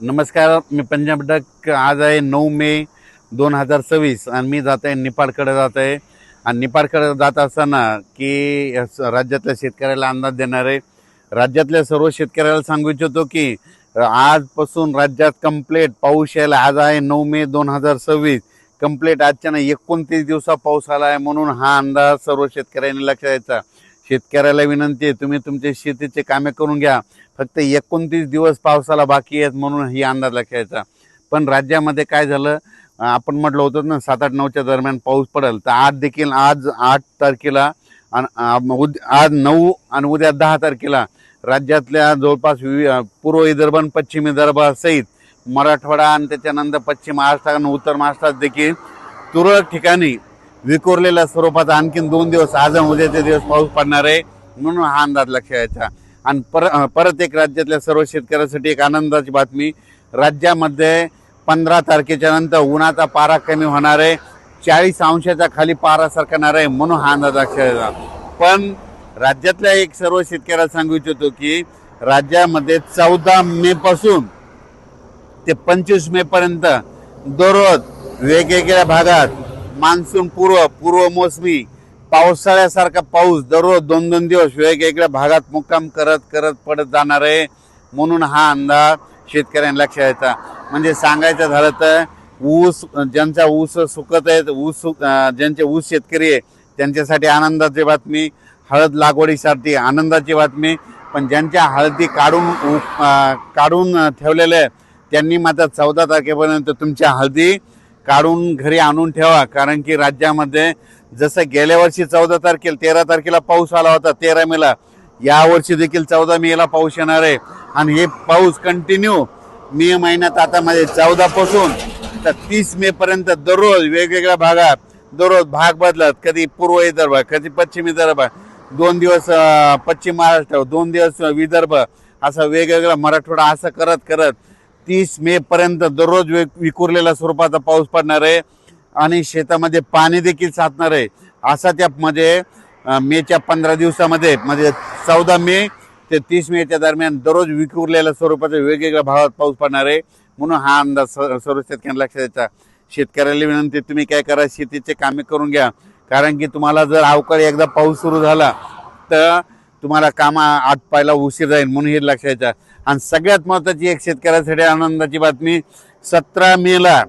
नमस्कार, मी पंजाब डक. आज आहे 9 मे 2026 आणि मी जात आहे निपाडकडे जात आहे. आणि निपाडकडे जात असताना की राज्यातल्या शेतकऱ्याला अंदाज देणार आहे. राज्यातल्या सर्व शेतकऱ्याला सांगू इच्छितो की आजपासून राज्यात कंप्लीट पाऊस यायला. आज आहे 9 मे 2026. कंप्लीट आजच्या 29 दिवसा पाऊस आला आहे, म्हणून हा अंदाज सर्व शेतकऱ्यांनी लक्षात द्यायचा. शेतकऱ्याला विनंती आहे, तुम्ही तुमचे शेतीचे कामे करून घ्या. फक्त 29 दिवस पावसाला बाकी आहेत, म्हणून ही अंदाज लक्षात यायचा. पण राज्यामध्ये काय झालं, आपण म्हटलं होतं ना 7-8-9च्या दरम्यान पाऊस पडेल, तर आज देखील आज 8 तारखेला आज 9 आणि उद्या 10 तारखेला राज्यातल्या जवळपास पूर्व विदर्भ आणि पश्चिम विदर्भासहित मराठवाडा आणि त्याच्यानंतर पश्चिम महाराष्ट्र आणि उत्तर महाराष्ट्रात देखील तुरळक ठिकाणी विखुरलेल्या स्वरूपात आणखीन 2 दिवस आज आणि उद्याचे दिवस पाऊस पडणार आहे, म्हणून हा अंदाज लक्षात यायचा. आणि परत एक राज्यातल्या सर्व शेतकऱ्यांसाठी एक आनंदाची बातमी. राज्यामध्ये 15 तारखेच्या नंतर उन्हाचा पारा कमी होणार आहे, 40 अंशाच्या खाली पारा सरकणार आहे, म्हणून हा अंदाज लक्षात यायचा. पण राज्यातल्या एक सर्व शेतकऱ्याला सांगू इच्छितो की राज्यामध्ये 14 मे पासून ते 25 मे पर्यंत दररोज वेगवेगळ्या भागात मान्सून पूर्व मोसमी पावसाळ्यासारखा पाऊस दररोज 2-2 दिवस वेगवेगळ्या भागात मुक्काम करत पडत जाणार आहे, म्हणून हा अंदाज शेतकऱ्यांना लक्षात यायचा. म्हणजे सांगायचं झालं तर ऊस ज्यांचा ऊस सुकत आहेत, ज्यांचे ऊस शेतकरी आहे त्यांच्यासाठी आनंदाची बातमी. हळद लागवडीसाठी आनंदाची बातमी. पण ज्यांच्या हळदी काढून ठेवलेल्या आहेत त्यांनी मात्र 14 तारखेपर्यंत तुमच्या हळदी काढून घरी आणून ठेवा. कारण की राज्यामध्ये जसं गेल्या वर्षी 14 तारखेला 13 तारखेला पाऊस आला होता 13 मेला, यावर्षी देखील 14 मेला पाऊस येणार आहे. आणि हे पाऊस कंटिन्यू मे महिन्यात आता मध्ये 14 पासून तर 30 मे पर्यंत दररोज वेगवेगळ्या भागात दररोज भाग बदलत, कधी पूर्व विदर्भ कधी पश्चिम विदर्भ, 2 दिवस पश्चिम महाराष्ट्र, 2 दिवस विदर्भ, असं वेगवेगळा मराठवाडा, असं करत 30 मे पर्यंत दररोज विखुरलेल्या स्वरूपाचा पाऊस पडणार आहे. आणि शेतामध्ये पाणी देखील साचणार आहे. असा त्यामध्ये मेच्या 15 दिवसामध्ये म्हणजे 14 मे ते 30 मेच्या दरम्यान दररोज विखुरलेल्या स्वरूपाचा वेगवेगळ्या भागात पाऊस पडणार आहे, म्हणून हा अंदाज सर्व शेतकऱ्यांना लक्षात द्यायचा. शेतकऱ्याला विनंती, तुम्ही काय करा, शेतीचे कामे करून घ्या. कारण की तुम्हाला जर अवकाळी एकदा पाऊस सुरू झाला तर तुम्हाला कामा आटपायला उशीर जाईल, म्हणून हे लक्षात द्यायचं. आणि सगळ्यात महत्त्वाची एक शेतकऱ्यासाठी आनंदाची बातमी, 17 मेला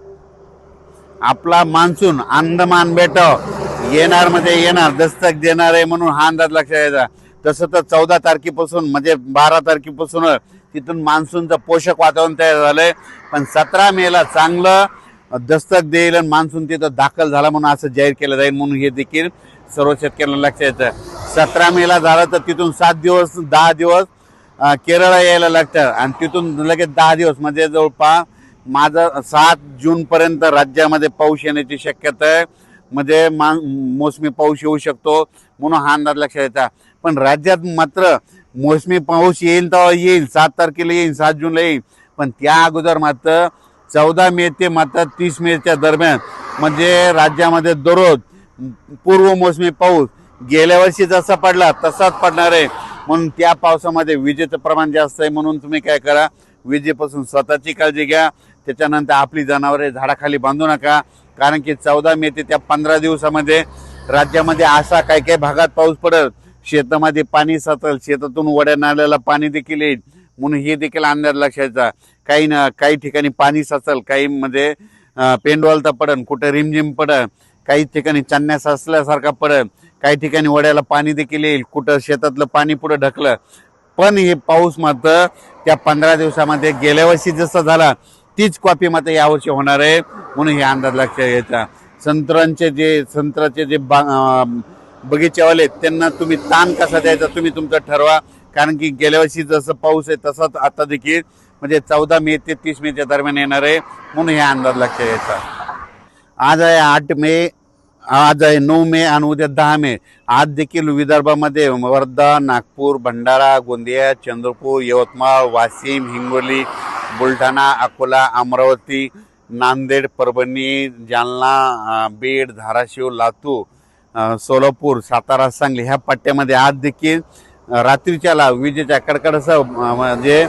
आपला मान्सून अंदमान बेटावर येणार दस्तक देणार आहे, म्हणून हा अंदाज लक्षात यायचा. तसं तर 14 तारखेपासून म्हणजे 12 तारखेपासून तिथून मान्सूनचं पोषक वातावरण तयार झालंय. पण 17 मेला चांगलं दस्तक देईल आणि मान्सून तिथं दाखल झाला म्हणून असं जाहीर केलं जाईल, म्हणून हे देखील सर्व शेतकऱ्यांना लक्षात यायचं. 17 मेला झालं तर तिथून 10 दिवस केरळ यायला लागतं आणि तिथून लगेच 10 दिवस म्हणजे जवळपास माझं 7 जूनपर्यंत राज्यामध्ये पाऊस येण्याची शक्यता आहे. म्हणजे मोसमी पाऊस येऊ शकतो, म्हणून हा अंदाज लक्षात यायचा. पण राज्यात मात्र मोसमी पाऊस येईल तेव्हा येईल, 7 तारखेला येईल, 7 जूनला येईल. पण त्या अगोदर मात्र 14 मे ते मात्र 30 मेच्या दरम्यान म्हणजे राज्यामध्ये दररोज पूर्व मोसमी पाऊस गेल्या वर्षी जसा पडला तसाच पडणार आहे. म्हणून त्या पावसामध्ये विजेचं प्रमाण जास्त आहे, म्हणून तुम्ही काय करा, विजेपासून स्वतःची काळजी घ्या. त्याच्यानंतर आपली जनावरे झाडाखाली बांधू नका. कारण की 14 मे ते त्या 15 दिवसामध्ये राज्यामध्ये असा काही भागात पाऊस पडेल, शेतामध्ये पाणी साचेल, शेतातून वड्या नाल्याला पाणी देखील येईल, म्हणून हे देखील अंदाज लक्षायचा. काही ठिकाणी पाणी साचेल, काही मध्ये पेंडवालता पडेल, कुठे रिमझिम पडेल, काही ठिकाणी चन्या साचल्यासारखा पडेल, काही ठिकाणी वड्याला पाणी देखील येईल, कुठं शेतातलं पाणी पुढे ढकलं. पण हे पाऊस मात्र त्या 15 दिवसामध्ये गेल्या वर्षी जसं झाला तीच कॉपी मात्र यावर्षी होणार आहे, म्हणून हे अंदाज लक्षात घ्यायचा. संत्र्याचे जे बगीचेवाले त्यांना तुम्ही ताण कसा द्यायचा तुम्ही तुमचं ठरवा. कारण की गेल्या वर्षी जसं पाऊस आहे तसाच आता देखील म्हणजे 14 मे ते 30 मेच्या दरम्यान येणार आहे, म्हणून हे अंदाज लक्षात घ्यायचा. आज आहे 8 मे, आज आहे 9 मे आणि उद्या 10 मे. आज देखील विदर्भामध्ये वर्धा, नागपूर, भंडारा, गोंदिया, चंद्रपूर, यवतमाळ, वाशिम, हिंगोली, बुलढाणा, अकोला, अमरावती, नांदेड, परभणी, जालना, बीड, धाराशिव, लातूर, सोलापूर, सातारा, सांगली ह्या पट्ट्यामध्ये आज देखील रात्रीच्याला विजेच्या कडकडासह म्हणजे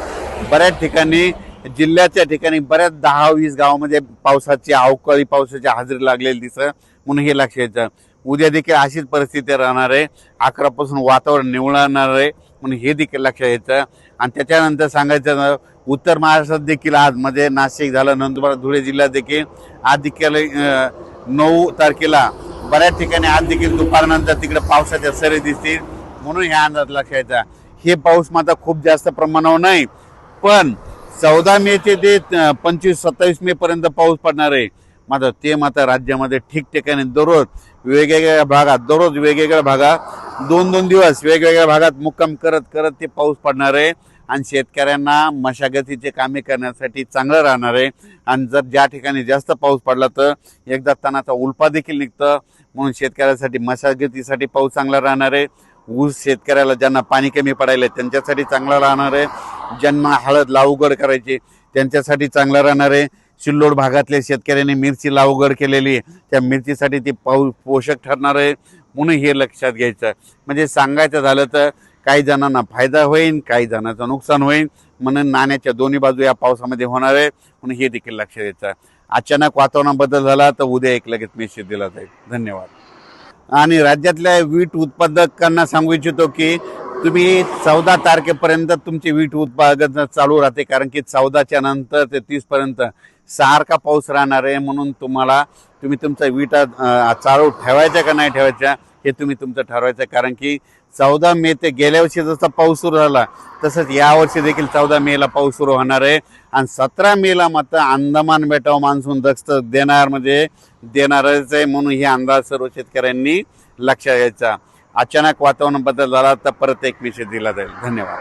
बऱ्याच ठिकाणी जिल्ह्याच्या ठिकाणी बऱ्याच 10-20 गावामध्ये पावसाची अवकाळी पावसाची हजेरी लागलेली दिसत, म्हणून हे लक्ष द्यायचं. उद्या देखील अशीच परिस्थिती राहणार आहे. 11 पासून वातावरण निवळणार आहे, म्हणून हे देखील लक्षात घ्यायचं. आणि त्याच्यानंतर सांगायचं उत्तर महाराष्ट्रात देखील आज मध्ये नाशिक झालं, नंदुरबार, धुळे जिल्ह्यात देखील आज देखील 9 तारखेला बऱ्याच ठिकाणी आज देखील दुपारनंतर तिकडे पावसाच्या सरी दिसतील, म्हणून ह्या अंदाज लक्षात घ्यायचा. हे पाऊस मात्र खूप जास्त प्रमाणावर नाही, पण 14 मे ते 25-27 मे पर्यंत पाऊस पडणार आहे. मात्र ते मात्र राज्यामध्ये ठिकठिकाणी दररोज वेगवेगळ्या भागात 2-2 दिवस वेगवेगळ्या भागात मुक्काम करत करत ते पाऊस पडणार आहे. आणि शेतकऱ्यांना मशागतीचे कामे करण्यासाठी चांगलं राहणार आहे. आणि जर ज्या ठिकाणी जास्त पाऊस पडला तर एकदा तणाचा उल्पा देखील निघतं, म्हणून शेतकऱ्यासाठी मशागतीसाठी पाऊस चांगला राहणार आहे. ऊस शेतकऱ्याला ज्यांना पाणी कमी पडायला त्यांच्यासाठी चांगला राहणार आहे. ज्यांना हळद लागवड करायची त्यांच्यासाठी चांगला राहणार आहे. सिल्लोड भागातल्या शेतकऱ्यांनी मिरची लागवड केलेली आहे, त्या मिरचीसाठी ती पाऊस पोषक ठरणार आहे, म्हणून हे लक्षात घ्यायचं. म्हणजे सांगायचं झालं तर काही जणांना फायदा होईल, काही जणांचं नुकसान होईल, म्हणून नाण्याच्या दोन्ही बाजू या पावसामध्ये होणार आहे, म्हणून हे देखील लक्षात द्यायचं. अचानक वातावरणात बदल झाला तर उद्या एक लगेच मेसेज दिला जाईल. धन्यवाद. आणि राज्यातल्या वीट उत्पादकांना सांगू इच्छितो की तुम्ही 14 तारखेपर्यंत तुमची वीट उत्पादन चालू राहते, कारण की 14च्या नंतर ते 30 पर्यंत सारखा पाऊस राहणार आहे. म्हणून तुम्ही तुमचा वीट चालू ठेवायचा का नाही ठेवायचा हे तुम्ही तुमचं ठरवायचं. कारण की 14 मे ते गेल्या वर्षी जसा पाऊस सुरू झाला तसंच यावर्षी देखील 14 मेला पाऊस सुरू होणार आहे. आणि 17 मेला मात्र अंदमान बेटावर मान्सून दस्त देणारच आहे, म्हणून हे अंदाज सर्व शेतकऱ्यांनी लक्षात घ्यायचा. अचानक वातावरण बदल झाला तर परत एक मेसेज दिला जाईल. धन्यवाद.